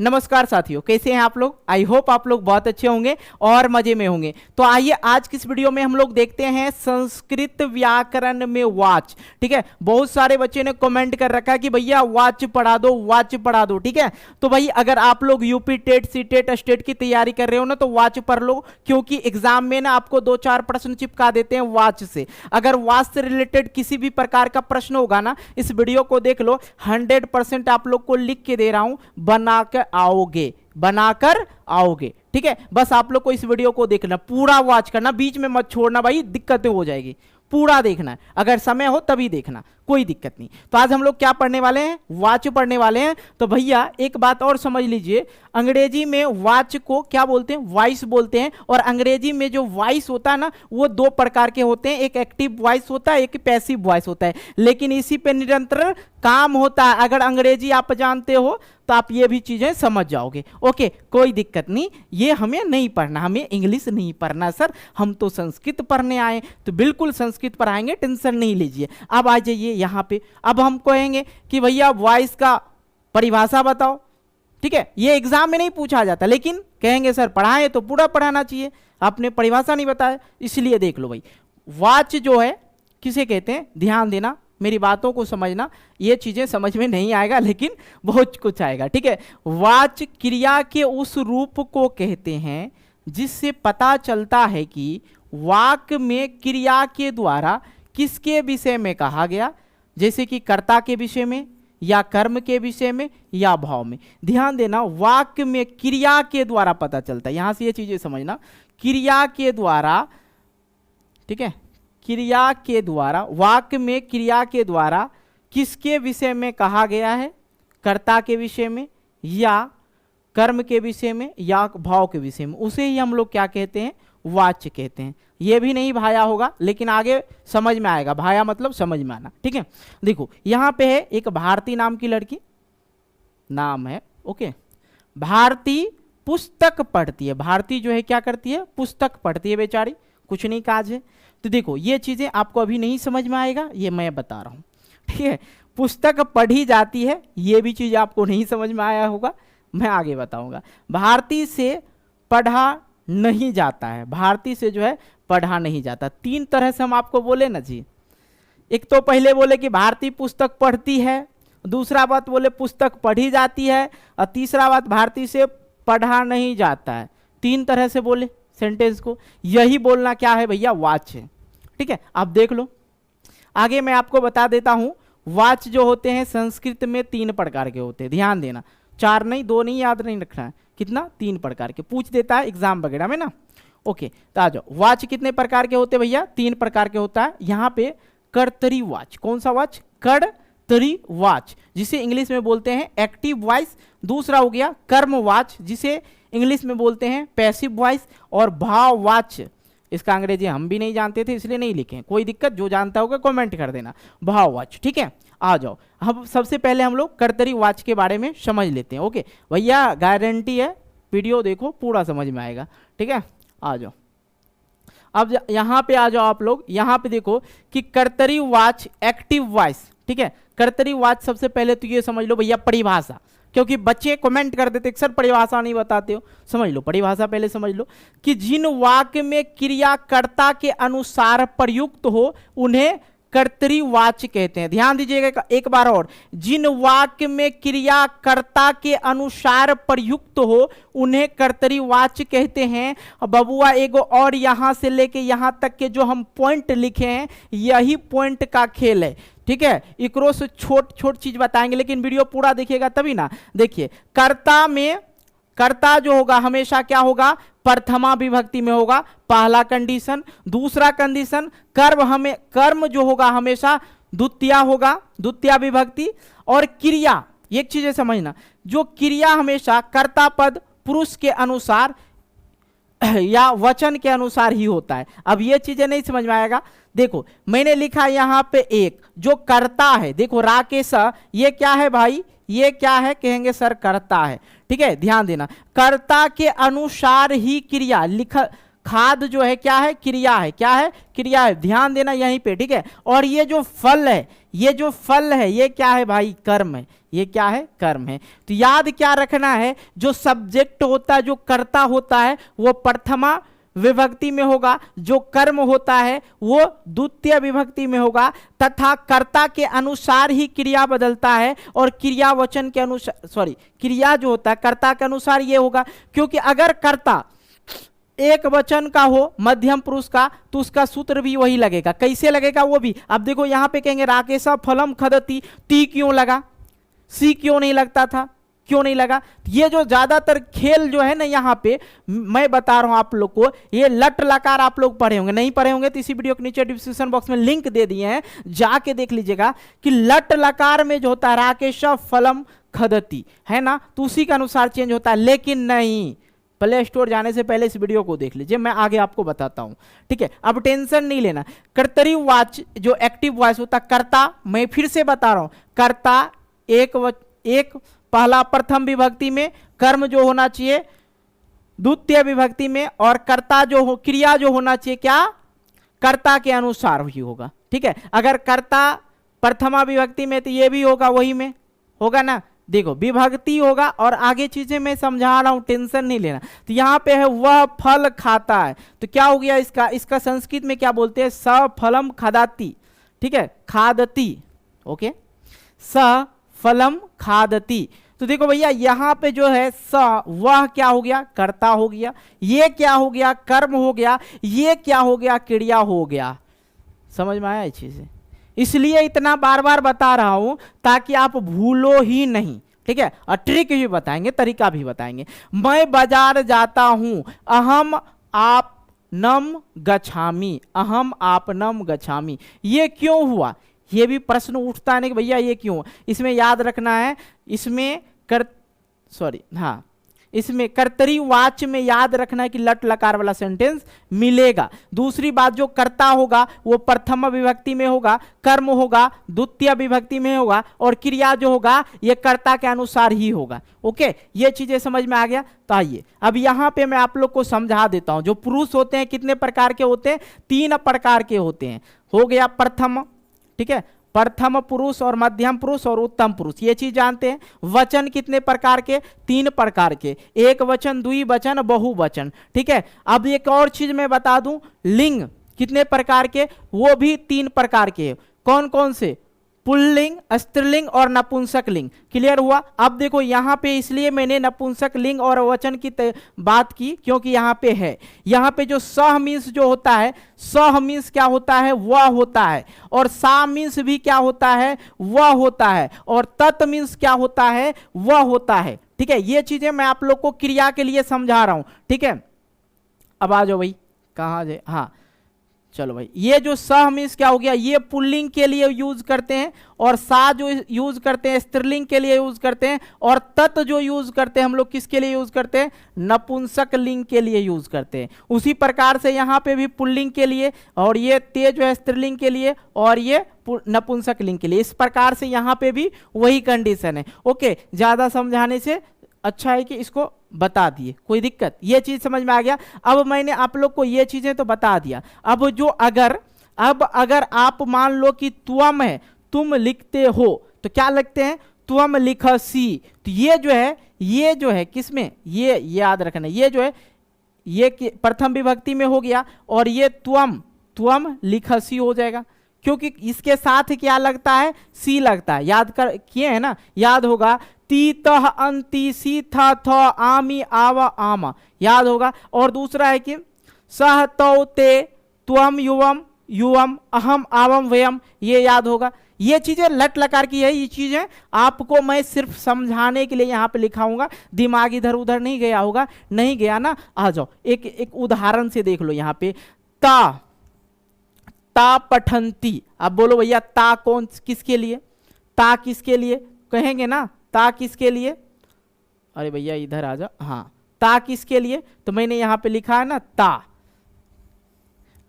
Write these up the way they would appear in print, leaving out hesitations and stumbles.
नमस्कार साथियों, कैसे हैं आप लोग। आई होप आप लोग बहुत अच्छे होंगे और मजे में होंगे। तो आइए आज की इस वीडियो में हम लोग देखते हैं संस्कृत व्याकरण में वाच। ठीक है, बहुत सारे बच्चे ने कमेंट कर रखा है कि भैया वाच पढ़ा दो, वाच पढ़ा दो। ठीक है, तो भाई अगर आप लोग UP TET, C TET, state की तैयारी कर रहे हो ना तो वाच पढ़ लो, क्योंकि एग्जाम में ना आपको 2-4 प्रश्न चिपका देते हैं वाच से। अगर वाच से रिलेटेड किसी भी प्रकार का प्रश्न होगा ना, इस वीडियो को देख लो, 100% आप लोग को लिख के दे रहा हूं, बनाकर आओगे। ठीक है, बस आप लोग को इस वीडियो को देखना, पूरा वॉच करना, बीच में मत छोड़ना भाई, दिक्कतें हो जाएगी। पूरा देखना है, अगर समय हो तभी देखना, कोई दिक्कत नहीं। तो आज हम लोग क्या पढ़ने वाले हैं, वाच पढ़ने वाले हैं। तो भैया एक बात और समझ लीजिए, अंग्रेजी में वाच को क्या बोलते हैं, वॉइस बोलते हैं। और अंग्रेजी में जो वॉइस होता है ना, वो 2 प्रकार के होते हैं, एक एक्टिव वॉइस होता है, एक पैसिव वॉइस होता है। लेकिन इसी पे निरंतर काम होता है। अगर अंग्रेजी आप जानते हो तो आप ये भी चीजें समझ जाओगे। ओके, कोई दिक्कत नहीं, ये हमें नहीं पढ़ना, हमें इंग्लिश नहीं पढ़ना सर, हम तो संस्कृत पढ़ने आए। तो बिल्कुल संस्कृत पढ़ाएंगे, टेंशन नहीं लीजिए। अब आ जाइए यहाँ पे, अब हम कहेंगे कि भैया वॉइस का परिभाषा बताओ। ठीक है, ये एग्जाम में नहीं पूछा जाता, लेकिन कहेंगे सर पढ़ाए तो पूरा पढ़ाना चाहिए, आपने परिभाषा नहीं बताया, इसलिए देख लो भाई। वाच जो है किसे कहते हैं, ध्यान देना, मेरी बातों को समझना, ये चीजें समझ में नहीं आएगा लेकिन बहुत कुछ आएगा। ठीक है, वाच क्रिया के उस रूप को कहते हैं जिससे पता चलता है कि वाक्य में क्रिया के द्वारा किसके विषय में कहा गया, जैसे कि कर्ता के विषय में या कर्म के विषय में या भाव में। ध्यान देना, वाक्य में क्रिया के द्वारा पता चलता है, यहां से ये चीजें समझना, क्रिया के द्वारा। ठीक है, क्रिया के द्वारा, वाक्य में क्रिया के द्वारा किसके विषय में कहा गया है, कर्ता के विषय में या कर्म के विषय में या भाव के विषय में, उसे ही हम लोग क्या कहते हैं, वाच्य कहते हैं। ये भी नहीं भाया होगा, लेकिन आगे समझ में आएगा, भाया मतलब समझ में आना। ठीक है, देखो यहां पे है एक भारती नाम की लड़की, नाम है, ओके, भारती पुस्तक पढ़ती है। भारती जो है क्या करती है, पुस्तक पढ़ती है, बेचारी कुछ नहीं काज है। तो देखो ये चीजें आपको अभी नहीं समझ में आएगा, ये मैं बता रहा हूं। ठीक है, पुस्तक पढ़ी जाती है, ये भी चीज आपको नहीं समझ में आया होगा, मैं आगे बताऊंगा। भारती से पढ़ा नहीं जाता है, भारती से जो है पढ़ा नहीं जाता। 3 तरह से हम आपको बोले ना जी, एक तो पहले बोले कि भारती पुस्तक पढ़ती है, दूसरा बात बोले पुस्तक पढ़ी जाती है, और तीसरा बात भारती से पढ़ा नहीं जाता है। 3 तरह से बोले सेंटेंस को, यही बोलना क्या है भैया, वाच है। ठीक है, आप देख लो आगे, मैं आपको बता देता हूं। वाच जो होते हैं संस्कृत में 3 प्रकार के होते हैं, ध्यान देना, 4 नहीं, 2 नहीं, याद नहीं रखना है, कितना, 3 प्रकार के पूछ देता है एग्जाम वगैरह में ना। ओके, तो आ जाओ, वाच कितने प्रकार के होते हैं भैया, 3 प्रकार के होता है। यहाँ पे कर्तरी वाच, कौन सा वाच, कर्तरी वाच, जिसे इंग्लिश में बोलते हैं एक्टिव वॉइस। दूसरा हो गया कर्म वाच, जिसे इंग्लिश में बोलते हैं पैसिव वॉइस। और भाव वाच, इसका अंग्रेजी हम भी नहीं जानते थे इसलिए नहीं लिखे, कोई दिक्कत, जो जानता होगा कमेंट कर देना, भाव वाच। ठीक है, आ जाओ, अब सबसे पहले हम लोग कर्तरी वाच के बारे में समझ लेते हैं। ओके भैया, गारंटी है, वीडियो देखो पूरा समझ में आएगा। ठीक है, आ जाओ, अब यहां पे आ जाओ आप लोग, यहां पे देखो कि कर्तरी वाच एक्टिव वॉइस। ठीक है, कर्तरी वाच सबसे पहले तो ये समझ लो भैया परिभाषा, क्योंकि बच्चे कमेंट कर देते सर परिभाषा नहीं बताते हो, समझ लो परिभाषा पहले समझ लो, कि जिन वाक्य में क्रिया कर्ता के अनुसार प्रयुक्त हो उन्हें कर्तरी वाच कहते हैं। ध्यान दीजिएगा एक बार और, जिन वाक्य में क्रिया कर्ता के अनुसार प्रयुक्त हो उन्हें कर्तरी वाच कहते हैं। बबुआ एगो और यहां से लेके यहां तक के जो हम पॉइंट लिखे हैं, यही पॉइंट का खेल है। ठीक है, इकरो से छोट चीज बताएंगे, लेकिन वीडियो पूरा देखिएगा तभी ना। देखिए, कर्ता में, कर्ता जो होगा हमेशा क्या होगा, प्रथमा विभक्ति में होगा, पहला कंडीशन। दूसरा कंडीशन, कर्म जो होगा हमेशा द्वितीया होगा, द्वितीया विभक्ति। और क्रिया, एक चीज समझना, जो क्रिया हमेशा कर्ता पद पुरुष के अनुसार या वचन के अनुसार ही होता है। अब ये चीजें नहीं समझ में आएगा, देखो मैंने लिखा यहां पे एक जो कर्ता है, देखो राकेश, ये क्या है भाई, ये क्या है, कहेंगे सर कर्ता है। ठीक है, ध्यान देना, कर्ता के अनुसार ही क्रिया, लिखा खाद जो है क्या है, क्रिया है, क्या है, क्रिया है, ध्यान देना यहीं पे। ठीक है, और ये जो फल है, ये जो फल है ये क्या है भाई, कर्म है। ये क्या है, कर्म है। तो याद क्या रखना है, जो सब्जेक्ट होता है, जो कर्ता होता है, वो प्रथमा विभक्ति में होगा, जो कर्म होता है वो द्वितीय विभक्ति में होगा, तथा कर्ता के अनुसार ही क्रिया बदलता है, और क्रिया वचन के अनुसार, क्रिया जो होता है कर्ता के अनुसार ये होगा। क्योंकि अगर कर्ता एक वचन का हो मध्यम पुरुष का, तो उसका सूत्र भी वही लगेगा। कैसे लगेगा वो भी, अब देखो यहां पे कहेंगे राकेश फलम खदती, ती क्यों लगा, सी क्यों नहीं लगता था, क्यों नहीं लगा। ये जो ज्यादातर खेल जो है ना, यहाँ पे मैं बता रहा हूं आप लोग को, ये लट लकार आप लोग पढ़े होंगे, नहीं पढ़े होंगे तो इसी वीडियो के नीचे डिस्क्रिप्शन बॉक्स में लिंक दे दिए हैं, जाके देख लीजिएगा कि लट लकार में जो होता है राकेश फलम खदती है ना, तो उसी के अनुसार चेंज होता है। लेकिन नहीं, प्ले स्टोर जाने से पहले इस वीडियो को देख लीजिए, मैं आगे आपको बताता हूं, ठीक है। अब टेंशन नहीं लेना। कर्तरी वाच जो एक्टिव वॉइस होता है, कर्ता, मैं फिर से बता रहा हूं, कर्ता एक पहला प्रथम विभक्ति में, कर्म जो होना चाहिए द्वितीय विभक्ति में, और कर्ता जो हो, क्रिया जो होना चाहिए क्या, कर्ता के अनुसार ही होगा, ठीक है। अगर कर्ता प्रथमा विभक्ति में तो ये भी होगा, वही में होगा ना। देखो विभक्ति होगा और आगे चीजें मैं समझा रहा हूं, टेंशन नहीं लेना। तो यहां पे है वह फल खाता है, तो क्या हो गया इसका संस्कृत में क्या बोलते हैं, स फलम खादाती, ठीक है, खादती, ओके, स फलम खादती। तो देखो भैया यहां पे जो है स, वह क्या हो गया, कर्ता हो गया, ये क्या हो गया, कर्म हो गया, ये क्या हो गया, क्रिया हो गया। समझ में आया अच्छे से, इसलिए इतना बार बार बता रहा हूं ताकि आप भूलो ही नहीं, ठीक है। और ट्रिक भी बताएंगे, तरीका भी बताएंगे। मैं बाजार जाता हूं, अहम आप नम गच्छामी, अहम आप नम गच्छामी, ये क्यों हुआ, ये भी प्रश्न उठता है कि भैया ये क्यों। इसमें याद रखना है, इसमें इसमें कर्तरी वाच्य में याद रखना है कि लट लकार वाला सेंटेंस मिलेगा। दूसरी बात, जो कर्ता होगा वो प्रथम विभक्ति में होगा, कर्म होगा द्वितीय विभक्ति में होगा, और क्रिया जो होगा ये कर्ता के अनुसार ही होगा। ओके, ये चीजें समझ में आ गया। तो आइए अब यहां पे मैं आप लोग को समझा देता हूं। जो पुरुष होते हैं कितने प्रकार के होते हैं, 3 प्रकार के होते हैं। हो गया प्रथम, ठीक है, प्रथम पुरुष और मध्यम पुरुष और उत्तम पुरुष, ये चीज जानते हैं। वचन कितने प्रकार के, 3 प्रकार के, एक वचन, द्विवचन, बहुवचन, ठीक है। अब एक और चीज मैं बता दूं, लिंग कितने प्रकार के, वो भी 3 प्रकार के। कौन कौन से, पुल्लिंग, स्त्रीलिंग और नपुंसक लिंग। क्लियर हुआ। अब देखो यहां पे इसलिए मैंने नपुंसक लिंग और वचन की बात की क्योंकि यहां पे है, यहां पे जो सह मीन्स जो होता है, सह मीन्स क्या होता है, वह होता है, और सा मीन्स भी क्या होता है, वह होता है, और तत् मीन्स क्या होता है, वह होता है, ठीक है। ये चीजें मैं आप लोग को क्रिया के लिए समझा रहा हूं, ठीक है। अब आ जाओ भाई, कहां जाए, हाँ चलो भाई, ये जो सह मीन्स क्या हो गया, ये पुल्लिंग के लिए यूज करते हैं, और सा जो यूज करते हैं स्त्रीलिंग के लिए यूज करते हैं, और तत् जो यूज करते हैं हम लोग किसके लिए यूज करते हैं, नपुंसक लिंग के लिए यूज करते हैं। उसी प्रकार से यहाँ पे भी पुल्लिंग के लिए, और ये ते जो है स्त्रीलिंग के लिए, और ये नपुंसक लिंग के लिए। इस प्रकार से यहाँ पे भी वही कंडीशन है। ओके, ज्यादा समझाने से अच्छा है कि इसको बता दिए, कोई दिक्कत, ये चीज समझ में आ गया। अब मैंने आप लोग को ये चीजें तो बता दिया। अब जो अगर आप मान लो कि तुम है, तुम लिखते हो तो क्या लिखते हैं, तुम लिखसी। तो ये जो है किसमें, ये याद रखना, ये जो है ये प्रथम विभक्ति में हो गया, और ये तुम लिखसी हो जाएगा, क्योंकि इसके साथ क्या लगता है, सी लगता है। याद कर किए है ना, याद होगा, ती तह अंति सी था थ आमी आवा आमा, याद होगा। और दूसरा है कि सह तौ ते त्वम युवम युवम अहम आवम वयम, ये याद होगा। ये चीजें लट लकार की है, ये चीजें आपको मैं सिर्फ समझाने के लिए यहाँ पे लिखाऊंगा, दिमाग इधर उधर नहीं गया होगा, नहीं गया ना। आ जाओ एक उदाहरण से देख लो। यहाँ पे ता पठंती, अब बोलो भैया ता कौन किसके लिए, ता किसके लिए कहेंगे ना, ता किसके लिए, अरे भैया इधर आ जाओ, हाँ ता किसके लिए, तो मैंने यहाँ पे लिखा है ना ता,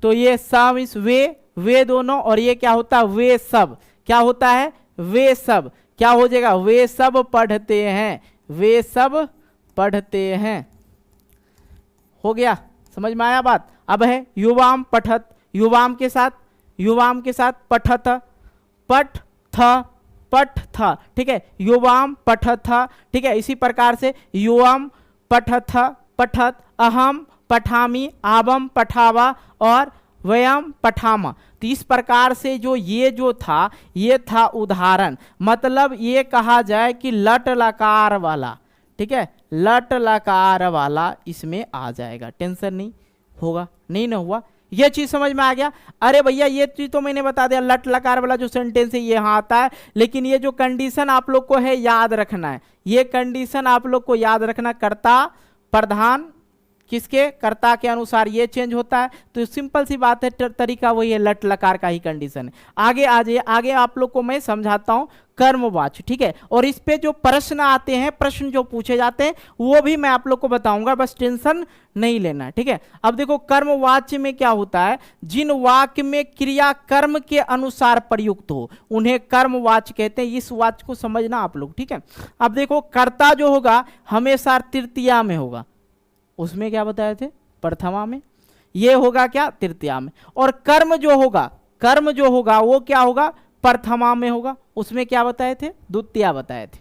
तो ये सा मीन्स वे दोनों, और ये क्या होता है, वे सब, क्या होता है, वे सब, क्या हो जाएगा, वे सब पढ़ते हैं, वे सब पढ़ते हैं। हो गया, समझ में आया बात। अब है युवाम पठत, युवाम के साथ पठत, पठ थ पठथ, ठीक है, युवाम पठथ, ठीक है, इसी प्रकार से युवाम पठथ पठत, अहम पठामी, आबम पठावा और वयम पठामा। तो इस प्रकार से जो ये जो था ये था उदाहरण, मतलब ये कहा जाए कि लट लकार वाला, ठीक है, लट लकार वाला इसमें आ जाएगा, टेंशन नहीं होगा, नहीं ना हुआ, ये चीज समझ में आ गया। अरे भैया ये चीज तो मैंने बता दिया, लट लकार वाला जो सेंटेंस है ये यहाँ आता है, लेकिन ये जो कंडीशन आप लोग को है याद रखना है, ये कंडीशन आप लोग को याद रखना, कर्ता प्रधान किसके, कर्ता के अनुसार ये चेंज होता है। तो सिंपल सी बात है, तरीका वही है, लट लकार का ही कंडीशन है। आगे आ जाइए, आगे आप लोग को मैं समझाता हूं कर्मवाच्य, ठीक है, और इस पे जो प्रश्न आते हैं, प्रश्न जो पूछे जाते हैं वो भी मैं आप लोग को बताऊंगा, बस टेंशन नहीं लेना है, ठीक है। अब देखो कर्मवाच्य में क्या होता है, जिन वाक्य में क्रिया कर्म के अनुसार प्रयुक्त हो उन्हें कर्मवाच्य कहते हैं। इस वाच्य को समझना आप लोग, ठीक है। अब देखो कर्ता जो होगा हमेशा तृतीया में होगा, उसमें क्या बताए थे, प्रथमा में, ये होगा क्या, तृतीया में। और कर्म जो होगा, कर्म जो होगा वो क्या होगा, प्रथमा में होगा, उसमें क्या बताए थे, द्वितीया बताए थे।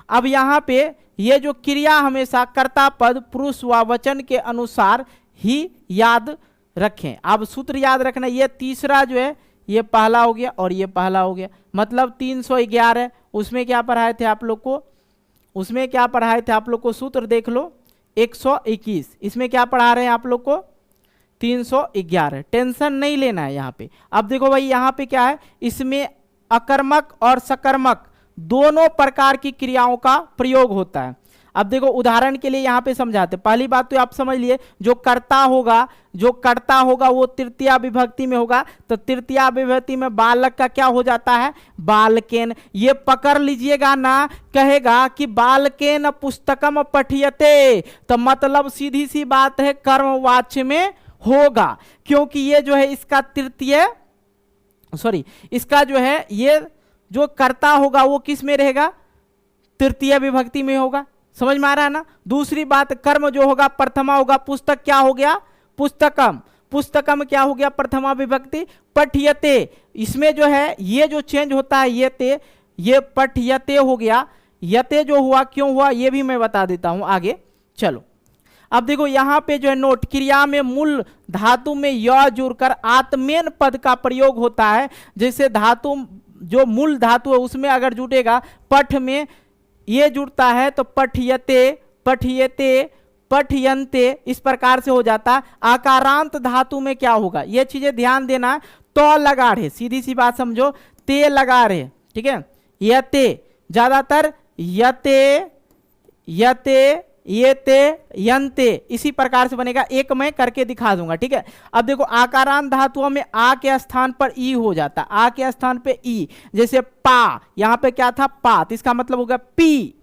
अब यहाँ पे ये जो क्रिया हमेशा कर्ता पद पुरुष व वचन के अनुसार ही याद रखें। अब सूत्र याद रखना, ये तीसरा जो है ये पहला हो गया और ये पहला हो गया, मतलब 311। उसमें क्या पढ़ाए थे आप लोग को, उसमें क्या पढ़ाए थे आप लोग को, सूत्र देख लो 121, इसमें क्या पढ़ा रहे हैं आप लोग को 311, टेंशन नहीं लेना है यहाँ पे। अब देखो भाई यहाँ पे क्या है, इसमें अकर्मक और सकर्मक दोनों प्रकार की क्रियाओं का प्रयोग होता है। अब देखो उदाहरण के लिए यहाँ पे समझाते, पहली बात तो आप समझ लिए, जो कर्ता होगा, जो कर्ता होगा वो तृतीया विभक्ति में होगा, तो तृतीया विभक्ति में बालक का क्या हो जाता है, बालकेन। ये पकड़ लीजिएगा ना, कहेगा कि बालकेन पुस्तकम पठियते, तो मतलब सीधी सी बात है कर्मवाच्य में होगा, क्योंकि ये जो है इसका तृतीय, सॉरी इसका जो है ये जो कर्ता होगा वो किस में रहेगा, तृतीय विभक्ति में होगा, समझ में आ रहा है ना। दूसरी बात, कर्म जो होगा प्रथमा होगा, पुस्तक क्या हो गया, पुस्तकम, पुस्तकम क्या हो गया, प्रथमा विभक्ति, पठियते, इसमें जो है ये जो चेंज होता है ये ते, ये पठियते हो गया, यते जो हुआ क्यों हुआ ये भी मैं बता देता हूं आगे, चलो। अब देखो यहाँ पे जो है नोट, क्रिया में मूल धातु में य जुड़कर आत्मेन पद का प्रयोग होता है। जैसे धातु जो मूल धातु है उसमें अगर जुटेगा, पठ में ये जुड़ता है तो पठियते, पठियते, पठयन्ते, इस प्रकार से हो जाता है। आकारांत धातु में क्या होगा, ये चीजें ध्यान देना है, तो लगा रहे, सीधी सी बात समझो, ते लगा रहे, ठीक है, यते, ज्यादातर यते, यते, येते, यन्ते, इसी प्रकार से बनेगा। एक मैं करके दिखा दूंगा, ठीक है। अब देखो आकारांत धातुओं में आ के स्थान पर ई हो जाता, आ के स्थान पे ई, जैसे पा, यहाँ पे क्या था पा, तो इसका मतलब होगा पी,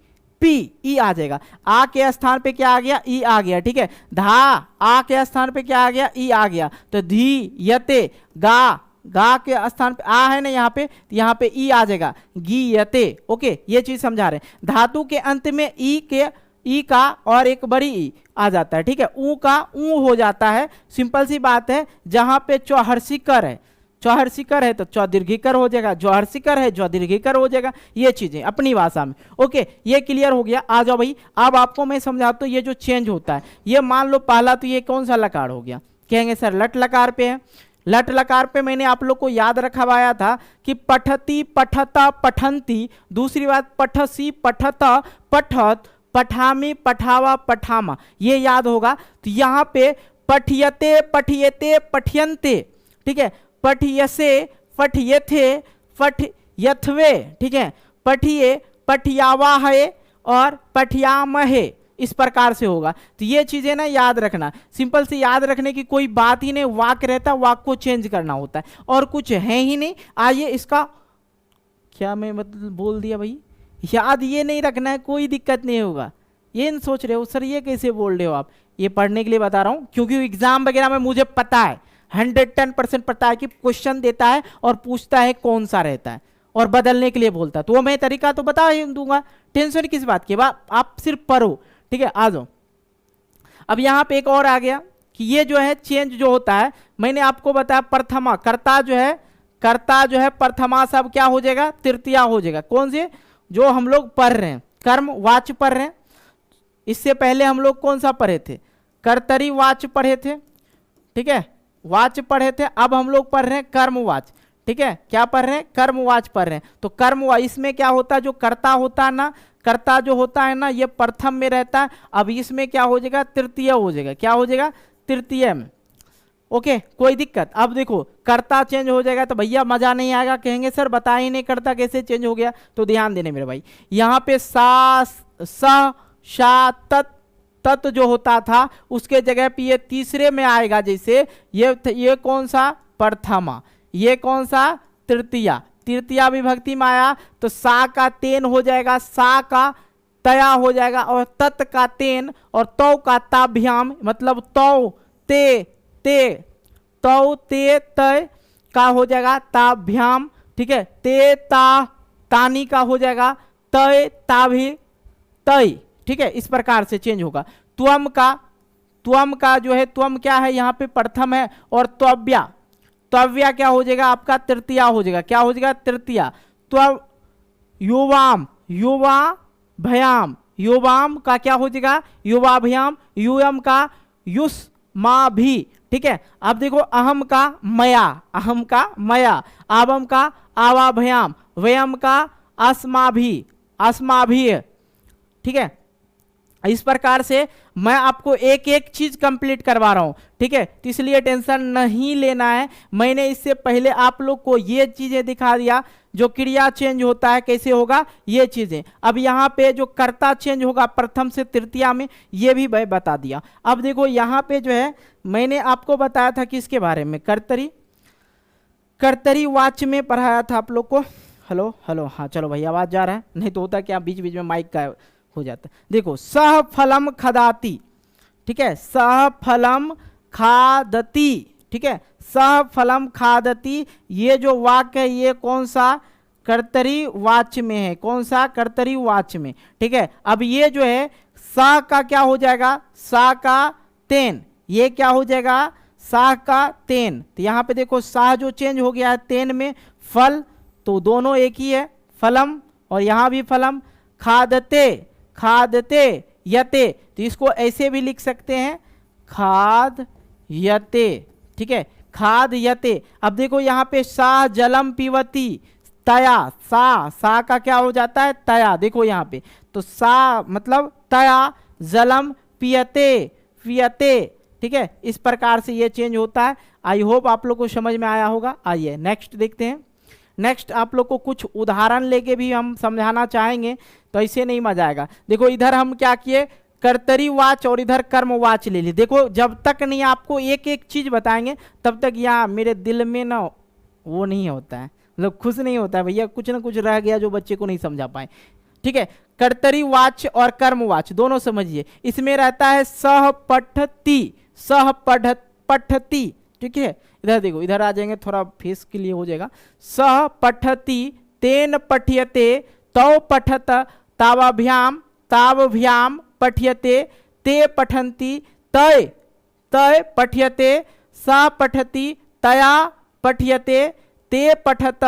पी, ई आ जाएगा। आ के स्थान पे क्या आ गया, ई आ गया, ठीक है। धा, आ के स्थान पे क्या आ गया, ई आ गया, तो धी, यते, गा, गा के स्थान पे आ है ना यहाँ पे, तो यहाँ पे ई आ जाएगा, गी यते, ओके, ये चीज समझा रहे हैं। धातु के अंत में ई का और एक बड़ी ई आ जाता है, ठीक है, ऊ का ऊ हो जाता है, सिंपल सी बात है। जहां पे चौहर्षिकर है, चौहर्षिकर है तो चौदीर्घिकर हो जाएगा, चौहर्षिकर है चौदीर्घिकर हो जाएगा, ये चीजें अपनी भाषा में, ओके, ये क्लियर हो गया। आ जाओ भाई, अब आपको मैं समझाता हूँ ये जो चेंज होता है। ये मान लो पहला तो ये कौन सा लकार हो गया, कहेंगे सर लट लकार पे है। लट लकार पे मैंने आप लोग को याद रखवाया था कि पठती, पठता, पठंती, दूसरी बात पठसी, पठता, पठत, पठामी, पठावा, पठामा, ये याद होगा। तो यहाँ पे पठियते, पठियते, पठयन्ते, ठीक है, पठियसे, पठियथे, पठयथवे, ठीक है, पठिये, पठियावा है और पठियामहे, इस प्रकार से होगा। तो ये चीजें ना याद रखना, सिंपल से याद रखने की कोई बात ही नहीं, वाक्य रहता वाक्य को चेंज करना होता है और कुछ है ही नहीं। आइए इसका क्या मैं मतलब बोल दिया भाई, याद ये नहीं रखना है, कोई दिक्कत नहीं होगा। ये नहीं सोच रहे हो सर ये कैसे बोल रहे हो आप, ये पढ़ने के लिए बता रहा हूँ, क्योंकि एग्जाम वगैरह में मुझे पता है 110% पता है कि क्वेश्चन देता है और पूछता है कौन सा रहता है और बदलने के लिए बोलता है, तो वो मैं तरीका तो बता ही दूंगा, टेंशन किस बात की, आप सिर्फ पढ़ो, ठीक है। आ जाओ, अब यहाँ पे एक और आ गया कि ये जो है चेंज जो होता है, मैंने आपको बताया प्रथमा, कर्ता जो है कर्ता जो है प्रथमा सब क्या हो जाएगा, तृतीया हो जाएगा। कौन से जो हम लोग पढ़ रहे हैं, कर्म वाच पढ़ रहे हैं। इससे पहले हम लोग कौन सा पढ़े थे, कर्तरी वाच पढ़े थे, ठीक है, वाच पढ़े थे। अब हम लोग पढ़ रहे हैं कर्मवाच, ठीक है, क्या पढ़ रहे हैं, कर्मवाच पढ़ रहे हैं। तो कर्मवाच इसमें क्या होता है, जो कर्ता होता है ना, कर्ता जो होता है ना, ये प्रथम में रहता है। अब इसमें क्या हो जाएगा, तृतीय हो जाएगा, क्या हो जाएगा, तृतीय में। ओके, कोई दिक्कत। अब देखो कर्ता चेंज हो जाएगा तो भैया मजा नहीं आएगा, कहेंगे सर बता ही नहीं कर्ता कैसे चेंज हो गया। तो ध्यान देने मेरे भाई, यहाँ पे सा स शा तत्, तत् जो होता था उसके जगह पे ये तीसरे में आएगा। जैसे ये कौन सा, प्रथमा, ये कौन सा, तृतीया, तृतीया विभक्ति में आया तो सा का तेन हो जाएगा, सा का तया हो जाएगा, और तत् का तेन और तौ का ताभ्याम, मतलब तौ ते ते, तौ ते तय का हो जाएगा ताभ्याम, ठीक है, ते ता तानी का हो जाएगा तय ताभी तय, ठीक है, इस प्रकार से चेंज होगा। त्वम का जो है, त्वम क्या है यहाँ पे प्रथम है, और त्वव्या, त्वव्या क्या हो जाएगा आपका, तृतीया हो जाएगा, क्या हो जाएगा, तृतीया। त्व युवाम, युवा भयाम, युवाम का क्या हो जाएगा, युवा भयाम, यूयम का युस मा भी, ठीक है। अब देखो अहम का मया, अहम का मया, आवम का आवा भयाम, वयम का अस्मा भी, अस्मा भी, ठीक है। इस प्रकार से मैं आपको एक एक चीज कंप्लीट करवा रहा हूं, ठीक है, तो इसलिए टेंशन नहीं लेना है। मैंने इससे पहले आप लोग को ये चीजें दिखा दिया, जो क्रिया चेंज होता है कैसे होगा ये चीजें। अब यहाँ पे जो कर्ता चेंज होगा प्रथम से तृतीया में, ये भी मैं बता दिया। अब देखो यहाँ पे जो है मैंने आपको बताया था किसके बारे में, कर्तरी, कर्तरी वाच में पढ़ाया था आप लोग को। हेलो हेलो, हाँ चलो भाई आवाज जा रहा है, नहीं तो होता क्या बीच बीच में माइक का हो जाता है। देखो सह फलम खदाती, ठीक है, सह फलम खादती, ठीक है, सह फलम खादती, ये जो वाक्य है ये कौन सा, कर्तरी वाच में है, कौन सा, कर्तरी वाच में, ठीक है। अब ये जो है सा का क्या हो जाएगा, सा का तेन, ये क्या हो जाएगा, सा का तेन। तो यहाँ पे देखो सा जो चेंज हो गया है तेन में, फल तो दोनों एक ही है, फलम, और यहाँ भी फलम, खादते, खादते यते, तो इसको ऐसे भी लिख सकते हैं खाद यते, ठीक है, खाद यते। अब देखो यहाँ पे सा जलम पीवती, तया, सा का क्या हो जाता है, तया, देखो यहाँ पे तो सा मतलब तया जलम पियते, पियते, ठीक है, इस प्रकार से ये चेंज होता है। आई होप आप लोग को समझ में आया होगा। आइए नेक्स्ट देखते हैं। नेक्स्ट आप लोग को कुछ उदाहरण लेके भी हम समझाना चाहेंगे, तो ऐसे नहीं मजा आएगा। देखो इधर हम क्या किए, कर्तरी वाच और इधर कर्म वाच ले ली। देखो जब तक नहीं आपको एक एक चीज बताएंगे तब तक यहाँ मेरे दिल में ना वो नहीं होता है, मतलब खुश नहीं होता है भैया, कुछ ना कुछ रह गया जो बच्चे को नहीं समझा पाए, ठीक है। कर्तरी वाच और कर्म वाच दोनों समझिए। इसमें रहता है सह पठती, सह पठती, ठीक है। इधर देखो, इधर आ जाएंगे, थोड़ा फेस के लिए हो जाएगा। सह पठती तेन पठ्यते, तौ पठत तावाभ्याम, तावभ्याम पठ्यते, ते पठन्ति, तय तय पठ्यते, सा पठति, तया पठ्यते, ते पठत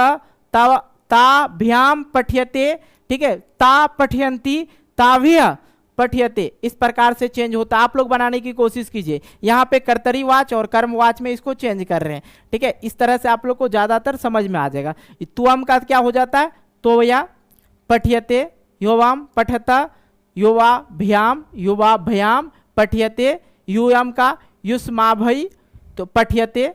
ताभ्याम पठ्यते, ठीक है, ता पठयन्ति, ताभ्य पठ्यते। इस प्रकार से चेंज होता है। आप लोग बनाने की कोशिश कीजिए। यहाँ पे कर्तरी वाच और कर्म वाच में इसको चेंज कर रहे हैं, ठीक है। इस तरह से आप लोग को ज्यादातर समझ में आ जाएगा। तुअम का क्या हो जाता है, तोया पठ्यते, योवाम पठता, युवा भ्याम, युवा भयाम पठ्यते, यूयम का युष्माभई तो पठ्यते,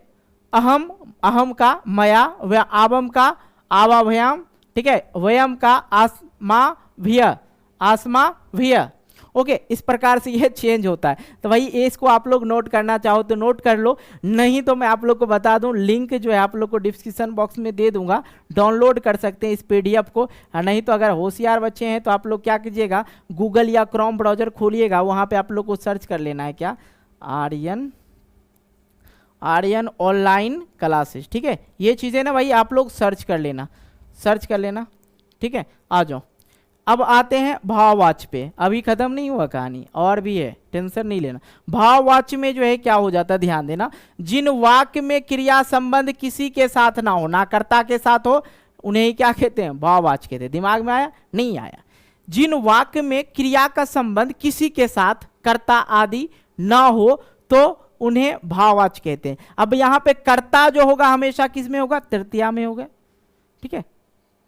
अहम, अहम का मया, व आवम का आवाभयाम, ठीक है, वयम का आसमा भिय, आसमा भिय। ओके, इस प्रकार से यह चेंज होता है। तो भाई इसको आप लोग नोट करना चाहो तो नोट कर लो, नहीं तो मैं आप लोग को बता दूं, लिंक जो है आप लोग को डिस्क्रिप्शन बॉक्स में दे दूंगा, डाउनलोड कर सकते हैं इस पीडीएफ को। नहीं तो अगर होशियार बच्चे हैं तो आप लोग क्या कीजिएगा, गूगल या क्रोम ब्राउजर खोलिएगा, वहाँ पे आप लोग को सर्च कर लेना है क्या, आर्यन ऑनलाइन क्लासेस, ठीक है। ये चीज़ें ना भाई आप लोग सर्च कर लेना, सर्च कर लेना, ठीक है। आ जाओ, अब आते हैं भाववाच्य पे। अभी खत्म नहीं हुआ कहानी, और भी है, टेंशन नहीं लेना। भाववाच्य में जो है क्या हो जाता है, ध्यान देना, जिन वाक्य में क्रिया संबंध किसी के साथ ना हो, ना कर्ता के साथ हो, उन्हें ही क्या कहते हैं, भाववाच्य कहते हैं। दिमाग में आया, नहीं आया? जिन वाक्य में क्रिया का संबंध किसी के साथ कर्ता आदि ना हो तो उन्हें भाववाच्य कहते हैं। अब यहां पे कर्ता जो होगा हमेशा किस में होगा, तृतीया में होगा, ठीक है।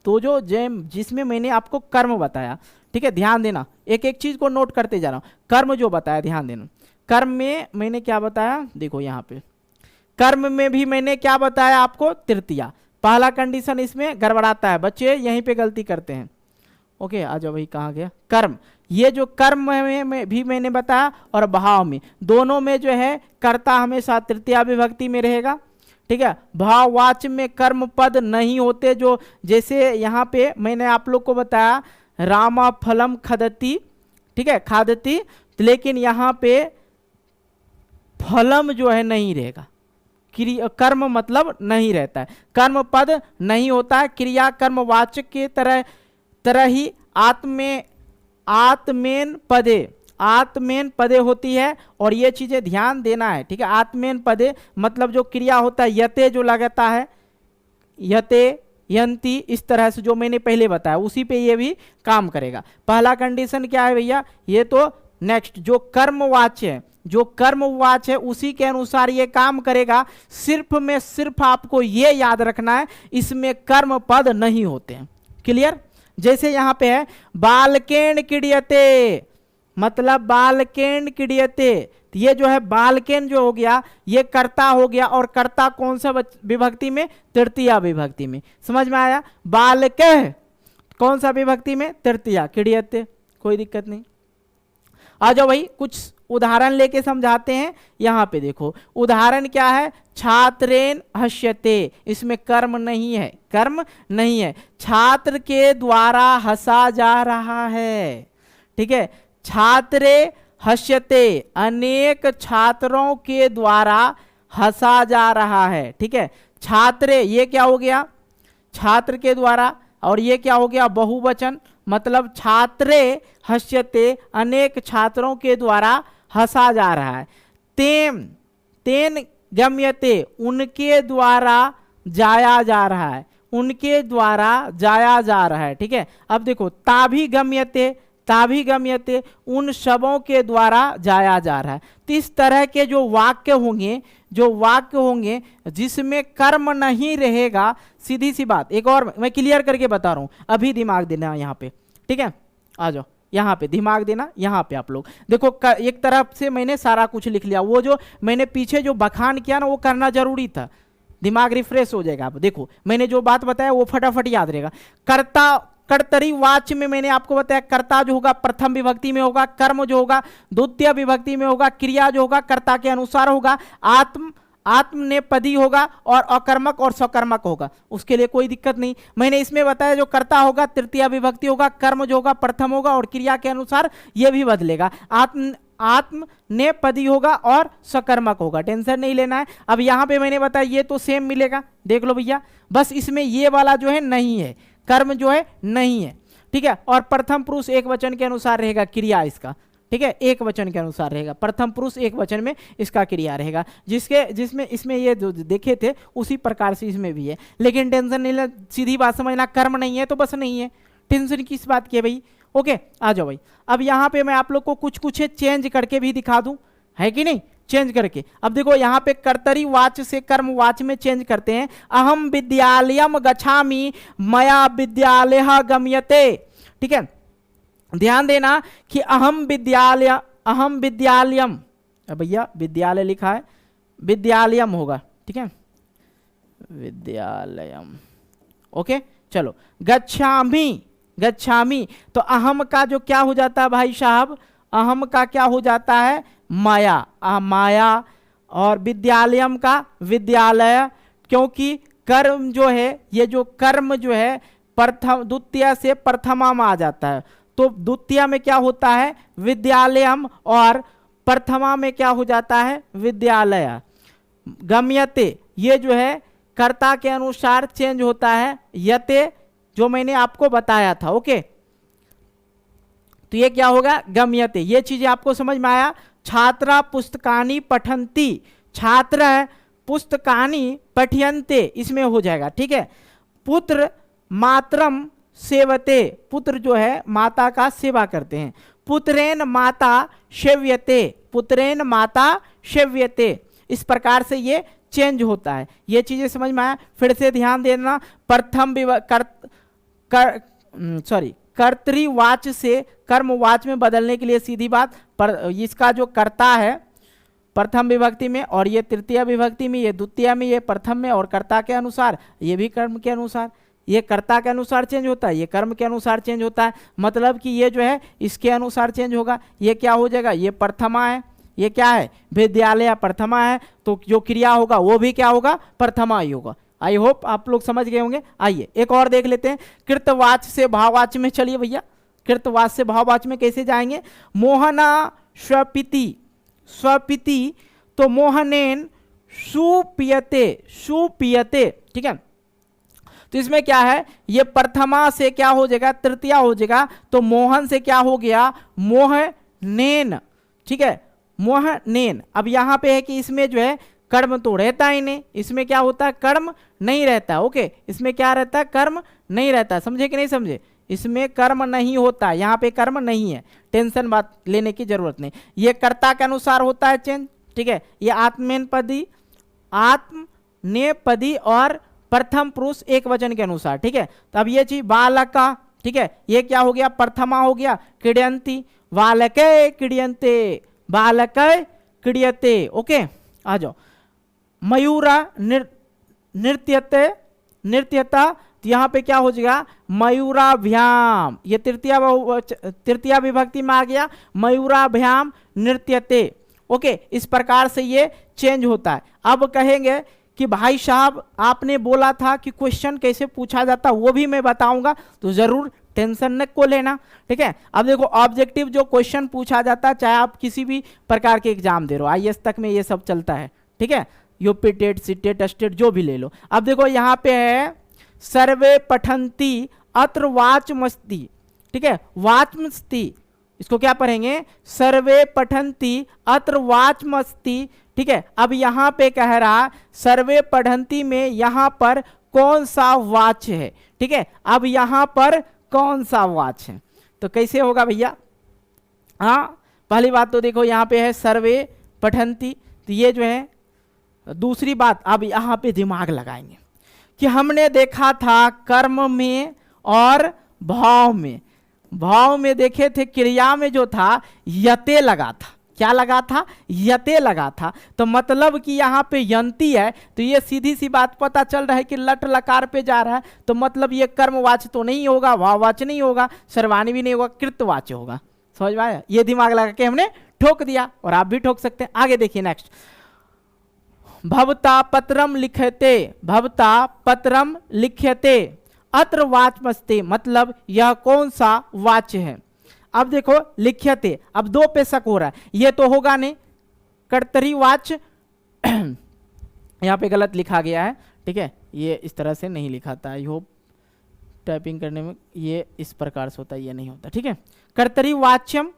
तो जो जिसमें मैंने आपको कर्म बताया, ठीक है, ध्यान देना, एक एक चीज को नोट करते जा रहा हूं। कर्म जो बताया, ध्यान देना, कर्म में मैंने क्या बताया, देखो यहां पे कर्म में भी मैंने क्या बताया आपको, तृतीया। पहला कंडीशन इसमें गड़बड़ाता है बच्चे, यहीं पे गलती करते हैं। ओके, आ जाओ भाई, कहाँ गया कर्म। ये जो कर्म में भी मैंने बताया और भाव में, दोनों में जो है कर्ता हमेशा तृतीया विभक्ति में रहेगा, ठीक है। भाववाच्य में कर्म पद नहीं होते, जो जैसे यहाँ पे मैंने आप लोग को बताया रामा फलम खदती, ठीक है, खादती, लेकिन यहाँ पे फलम जो है नहीं रहेगा, कर्म मतलब नहीं रहता है, कर्म पद नहीं होता है। क्रिया कर्मवाचक के तरह ही आत्मेन पदे होती है, और ये चीजें ध्यान देना है, ठीक है। आत्मेन पदे मतलब जो क्रिया होता है, यते जो लगाता है, यते यंती, इस तरह से जो मैंने पहले बताया उसी पे ये भी काम करेगा। पहला कंडीशन क्या है भैया, ये तो नेक्स्ट जो कर्मवाच्य है, जो कर्मवाच्य है उसी के अनुसार ये काम करेगा। सिर्फ में सिर्फ आपको ये याद रखना है, इसमें कर्म पद नहीं होते हैं। क्लियर? जैसे यहां पे है बालकेन क्रीडयते, मतलब बालकेन क्रीडयते, ये जो है बालकेन जो हो गया ये कर्ता हो गया, और कर्ता कौन सा विभक्ति में, तृतीया विभक्ति में। समझ में आया? बालके कौन सा विभक्ति में, तृतीया, क्रीडयते, कोई दिक्कत नहीं। आ जाओ भाई, कुछ उदाहरण लेके समझाते हैं। यहां पे देखो उदाहरण क्या है, छात्रेन हस्यते, इसमें कर्म नहीं है, कर्म नहीं है, छात्र के द्वारा हंसा जा रहा है, ठीक है। छात्रे हस्यते, अनेक छात्रों के द्वारा हंसा जा रहा है, ठीक है। छात्रे ये क्या हो गया, छात्र के द्वारा, और ये क्या हो गया, बहुवचन, मतलब छात्रे हस्यते, अनेक छात्रों के द्वारा हंसा जा रहा है। तेन गम्यते, उनके द्वारा जाया जा रहा है, उनके द्वारा जाया जा रहा है, ठीक है। अब देखो ताभी गम्यते, उन सबों के द्वारा जाया जा रहा है। तो इस तरह के जो वाक्य होंगे जिसमें कर्म नहीं रहेगा, सीधी सी बात, एक और मैं क्लियर करके बता रहा हूं, अभी दिमाग देना यहाँ पे, ठीक है। आ जाओ यहाँ पे दिमाग देना, यहाँ पे आप लोग देखो, एक तरफ से मैंने सारा कुछ लिख लिया, वो जो मैंने पीछे जो बखान किया ना वो करना जरूरी था, दिमाग रिफ्रेश हो जाएगा। आप देखो मैंने जो बात बताया वो फटाफट याद रहेगा। कर्तरी वाच्य में मैंने आपको बताया कर्ता जो होगा प्रथम विभक्ति में होगा, कर्म जो होगा द्वितीय विभक्ति में होगा, क्रिया जो होगा कर्ता के अनुसार होगा, आत्मनेपदी होगा, और अकर्मक और सकर्मक होगा, उसके लिए कोई दिक्कत नहीं। मैंने इसमें बताया जो कर्ता होगा तृतीय विभक्ति होगा, कर्म जो होगा प्रथम होगा, और क्रिया के अनुसार यह भी बदलेगा, आत्मनेपदी होगा और सकर्मक होगा, टेंशन नहीं लेना है। अब यहाँ पे मैंने बताया ये तो सेम मिलेगा, देख लो भैया, बस इसमें ये वाला जो है नहीं है, कर्म जो है नहीं है, ठीक है। और प्रथम पुरुष एक वचन के अनुसार रहेगा क्रिया इसका, ठीक है, एक वचन के अनुसार रहेगा, प्रथम पुरुष एक वचन में इसका क्रिया रहेगा, जिसमें इसमें ये जो देखे थे उसी प्रकार से इसमें भी है। लेकिन टेंशन नहीं लेना, सीधी बात समझना, कर्म नहीं है तो बस नहीं है, टेंशन किस बात की है भाई। ओके, आ जाओ भाई। अब यहाँ पे मैं आप लोग को कुछ चेंज करके भी दिखा दूं, है कि नहीं, चेंज करके। अब देखो यहाँ पे कर्तरी वाच्य से कर्म वाच्य में चेंज करते हैं। अहम विद्यालयम गच्छामि मया विद्यालयः गम्यते, ठीक है। ध्यान देना कि अहम विद्यालयम, भैया विद्यालय लिखा है, विद्यालयम होगा, ठीक है, विद्यालयम। ओके चलो, गच्छामि तो अहम का जो क्या हो जाता है भाई साहब, अहम का क्या हो जाता है, माया, और विद्यालयम का विद्यालय, क्योंकि कर्म जो है, ये जो कर्म जो है प्रथम द्वितीय से प्रथमा में आ जाता है, तो द्वितीय में क्या होता है विद्यालयम, और प्रथमा में क्या हो जाता है विद्यालय। गम्यते ये जो है कर्ता के अनुसार चेंज होता है, यते जो मैंने आपको बताया था। ओके, तो ये क्या होगा, गम्यते। ये चीजें आपको समझ में आया। छात्रा पुस्तकानि पठन्ति, छात्र पुस्तकानि पठ्यन्ते, इसमें हो जाएगा, ठीक है। पुत्र मातरम सेवते, पुत्र जो है माता का सेवा करते हैं। पुत्रेन माता सेव्यते, पुत्रेन माता सेव्यते, इस प्रकार से ये चेंज होता है। ये चीजें समझ में आया। फिर से ध्यान देना, प्रथम कर्तृवाच से कर्मवाच में बदलने के लिए सीधी बात, इसका जो कर्ता है प्रथम विभक्ति में और ये तृतीय विभक्ति में, ये द्वितीय में, ये प्रथम में, और कर्ता के अनुसार, ये भी कर्म के अनुसार, ये कर्ता के अनुसार चेंज होता है, ये कर्म के अनुसार चेंज होता है। मतलब कि ये जो है इसके अनुसार चेंज होगा। ये क्या हो जाएगा, ये प्रथमा है, ये क्या है, विद्यालय प्रथमा है, तो जो क्रिया होगा वो भी क्या होगा, प्रथमा ही होगा। आई होप आप लोग समझ गए होंगे। आइए एक और देख लेते हैं। कृतवाच से भाववाच में चलिए भैया, कृतवाच से भाववाच में कैसे जाएंगे। मोहना स्वपिति, स्वपिति, तो मोहनेन सुपियते, सुपियते, ठीक है। तो इसमें क्या है, ये प्रथमा से क्या हो जाएगा, तृतीया हो जाएगा, तो मोहन से क्या हो गया, मोहनेन, ठीक है, मोहनेन। अब यहां पे है कि इसमें जो है कर्म तो रहता ही नहीं, इसमें क्या होता है, कर्म नहीं रहता। ओके, इसमें क्या रहता है, कर्म नहीं रहता। समझे कि नहीं समझे, इसमें कर्म नहीं होता, यहाँ पे कर्म नहीं है, टेंशन बात लेने की जरूरत नहीं। ये कर्ता के अनुसार होता है चेंज, ठीक है। ये आत्मेनपदी, आत्मनेपदी और प्रथम पुरुष एक वचन के अनुसार, ठीक है। तो अब ये चीज बालका, ठीक है, ये क्या हो गया, प्रथमा हो गया। क्रीडयन्ति, बालके क्रीडयन्ते, बालके क्रीडयते। ओके, आ जाओ। मयूरा नृत्यते, नृत्यता, तो यहाँ पे क्या हो जाएगा, मयूराभ्याम, ये तृतीया विभक्ति में आ गया, मयूराभ्याम नृत्यते। ओके, इस प्रकार से ये चेंज होता है। अब कहेंगे कि भाई साहब आपने बोला था कि क्वेश्चन कैसे पूछा जाता, वो भी मैं बताऊंगा, तो जरूर टेंशन न को लेना, ठीक है। अब देखो ऑब्जेक्टिव जो क्वेश्चन पूछा जाता है, चाहे आप किसी भी प्रकार के एग्जाम दे रहे हो, आईएएस तक में ये सब चलता है, ठीक है, यूपी टेट, सीटेट, स्टेट जो भी ले लो। अब देखो यहाँ पे है सर्वे पठन्ति अत्र वाचमस्ति, ठीक है, वाचमस्ति, इसको क्या पढ़ेंगे, सर्वे पठन्ति अत्र वाचमस्ति, ठीक है। अब यहाँ पे कह रहा सर्वे पठन्ति में यहाँ पर कौन सा वाच है, ठीक है। अब यहाँ पर कौन सा वाच है, तो कैसे होगा भैया। हाँ, पहली बात तो देखो यहाँ पे है सर्वे पठन्ति, तो ये जो है दूसरी बात। अब यहाँ पे दिमाग लगाएंगे कि हमने देखा था कर्म में और भाव में, भाव में देखे थे क्रिया में जो था यते लगा था, क्या लगा था, यते लगा था, तो मतलब कि यहाँ पे यंती है, तो ये सीधी सी बात पता चल रहा है कि लट लकार पे जा रहा है, तो मतलब ये कर्मवाच तो नहीं होगा, भाववाच नहीं होगा, सर्वाणी भी नहीं होगा, कृतवाच होगा। समझ में आया, ये दिमाग लगा के हमने ठोक दिया, और आप भी ठोक सकते हैं। आगे देखिए नेक्स्ट, भवता पत्रम लिखते, भवता पत्रम लिख्यते अत्र वाचमस्ते, मतलब यह कौन सा वाच्य है। अब देखो लिख्यते, अब दो पे शक हो रहा है, ये तो होगा नहीं, कर्तरी वाच्य यहाँ पे गलत लिखा गया है, ठीक है, ये इस तरह से नहीं लिखा था। आई होप टाइपिंग करने में ये इस प्रकार से होता है, ये नहीं होता, ठीक है। कर्तरी वाच्यम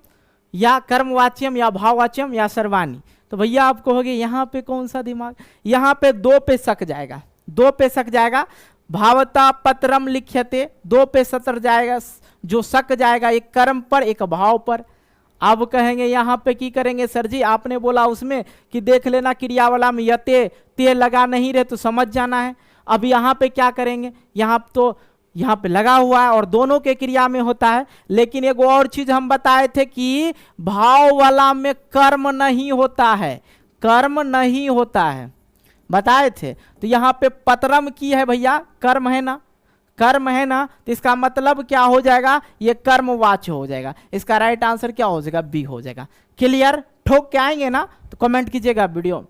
या कर्मवाच्यम या भाववाच्यम या सर्वाणी, तो भैया आप कहोगे यहाँ पे कौन सा दिमाग, यहाँ पे दो पे शक जाएगा, दो पे शक जाएगा। भावता पत्रम लिख्यते, दो पे सतर जाएगा, जो शक जाएगा एक कर्म पर एक भाव पर। अब कहेंगे यहाँ पे की करेंगे, सर जी आपने बोला उसमें कि देख लेना क्रिया वाला में यते ते लगा नहीं रहे तो समझ जाना है। अब यहाँ पे क्या करेंगे, यहाँ तो यहाँ पे लगा हुआ है और दोनों के क्रिया में होता है, लेकिन एक और चीज हम बताए थे कि भाव वाला में कर्म नहीं होता है, कर्म नहीं होता है, बताए थे। तो यहाँ पे पत्रम की है भैया, कर्म है ना, कर्म है ना, तो इसका मतलब क्या हो जाएगा, ये कर्मवाच्य हो जाएगा। इसका राइट आंसर क्या हो जाएगा, बी हो जाएगा। क्लियर, ठोक के आएंगे ना, तो कमेंट कीजिएगा, वीडियो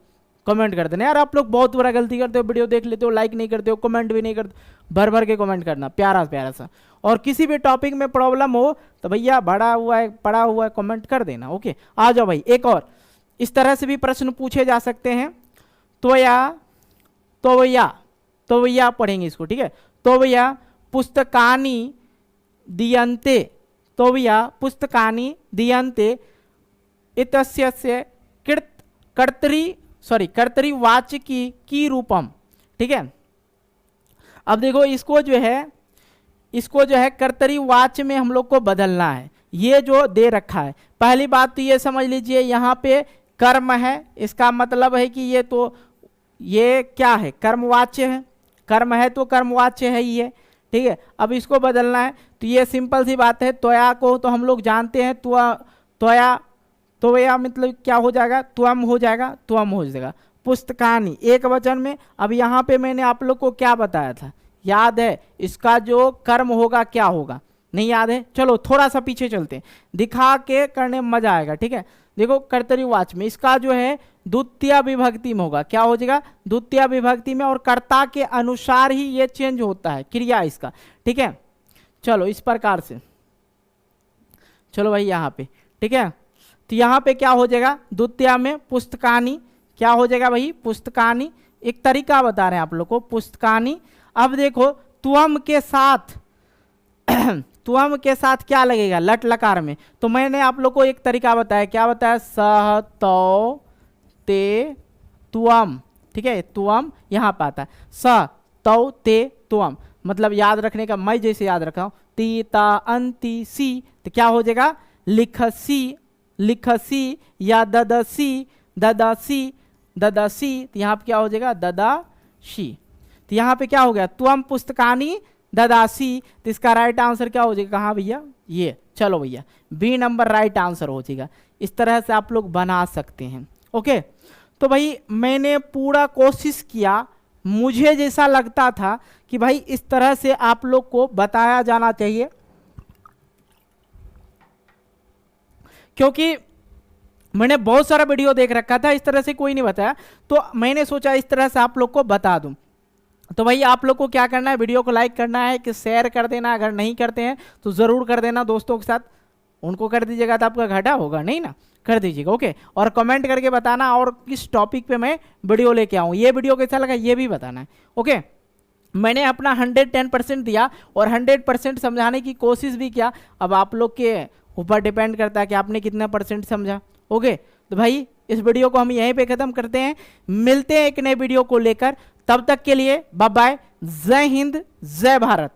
कमेंट कर देना। यार आप लोग बहुत बुरा गलती करते हो, वीडियो देख लेते हो, लाइक नहीं करते हो, कमेंट भी नहीं करते, भर भर के कमेंट करना प्यारा प्यारा सा। और किसी भी टॉपिक में प्रॉब्लम हो तो भैया पड़ा हुआ है कमेंट कर देना। ओके, आ जाओ भाई, एक और इस तरह से भी प्रश्न पूछे जा सकते हैं। तो भैया पढ़ेंगे इसको, ठीक है। तो भैया पुस्तकानि दीयन्ते, तोविया पुस्तकानि दीयन्ते इत्यस्य कर्तरिवाचकी की रूपम। ठीक है, अब देखो इसको जो है कर्तरिवाच में हम लोग को बदलना है। ये जो दे रखा है, पहली बात तो ये समझ लीजिए यहाँ पे कर्म है, इसका मतलब है कि ये क्या है, कर्मवाच्य है। कर्म है तो कर्मवाच्य है ही है। ठीक है, अब इसको बदलना है तो ये सिंपल सी बात है। त्वया को तो हम लोग जानते हैं, त्वया मतलब क्या हो जाएगा, त्वम हो जाएगा। पुस्तकानि एक वचन में। अब यहाँ पे मैंने आप लोग को क्या बताया था, याद है? इसका जो कर्म होगा क्या होगा, नहीं याद है? चलो थोड़ा सा पीछे चलते हैं, दिखा के करने में मजा आएगा। ठीक है, देखो कर्तरिवाच में इसका जो है द्वितीय विभक्ति में होगा, क्या हो जाएगा, द्वितीय विभक्ति में, और कर्ता के अनुसार ही ये चेंज होता है क्रिया इसका। ठीक है, चलो इस प्रकार से, चलो भाई यहाँ पे। ठीक है, तो यहाँ पे क्या हो जाएगा, द्वितीय में पुस्तकानि, क्या हो जाएगा भाई, पुस्तकानि। एक तरीका बता रहे हैं आप लोग को, पुस्तकानि। अब देखो त्वम के साथ क्या लगेगा, लट लकार में। तो मैंने आप लोग को एक तरीका बताया, क्या बताया, सह तौ ते त्वम। ठीक है, त्वम यहाँ पे आता है, स तौ ते त्वम, मतलब याद रखने का, मैं जैसे याद रखा हूं, ती ता अंति सी, तो क्या हो जाएगा, लिखसी या ददसी, तो यहाँ पे क्या हो जाएगा, ददासी। तो यहाँ पे क्या हो गया, त्वम पुस्तकानि ददासी। तो इसका राइट आंसर क्या हो जाएगा, कहाँ भैया, ये। चलो भैया बी नंबर राइट आंसर हो जाएगा। इस तरह से आप लोग बना सकते हैं। ओके, तो भाई मैंने पूरा कोशिश किया, मुझे जैसा लगता था कि भाई इस तरह से आप लोग को बताया जाना चाहिए, क्योंकि मैंने बहुत सारा वीडियो देख रखा था, इस तरह से कोई नहीं बताया, तो मैंने सोचा इस तरह से आप लोग को बता दूं। तो भाई आप लोग को क्या करना है, वीडियो को लाइक करना है कि शेयर कर देना, अगर नहीं करते हैं तो ज़रूर कर देना दोस्तों के साथ। उनको कर दीजिएगा तो आपका घाटा होगा नहीं ना, कर दीजिएगा। ओके, और कमेंट करके बताना और किस टॉपिक पे मैं वीडियो लेके आऊँ, ये वीडियो कैसा लगा ये भी बताना है। ओके, मैंने अपना 110% दिया और 100% समझाने की कोशिश भी किया। अब आप लोग के ऊपर डिपेंड करता है कि आपने कितना % समझा। ओके, तो भाई इस वीडियो को हम यहीं पे ख़त्म करते हैं, मिलते हैं एक नए वीडियो को लेकर। तब तक के लिए बाय बाय, जय हिंद, जय भारत।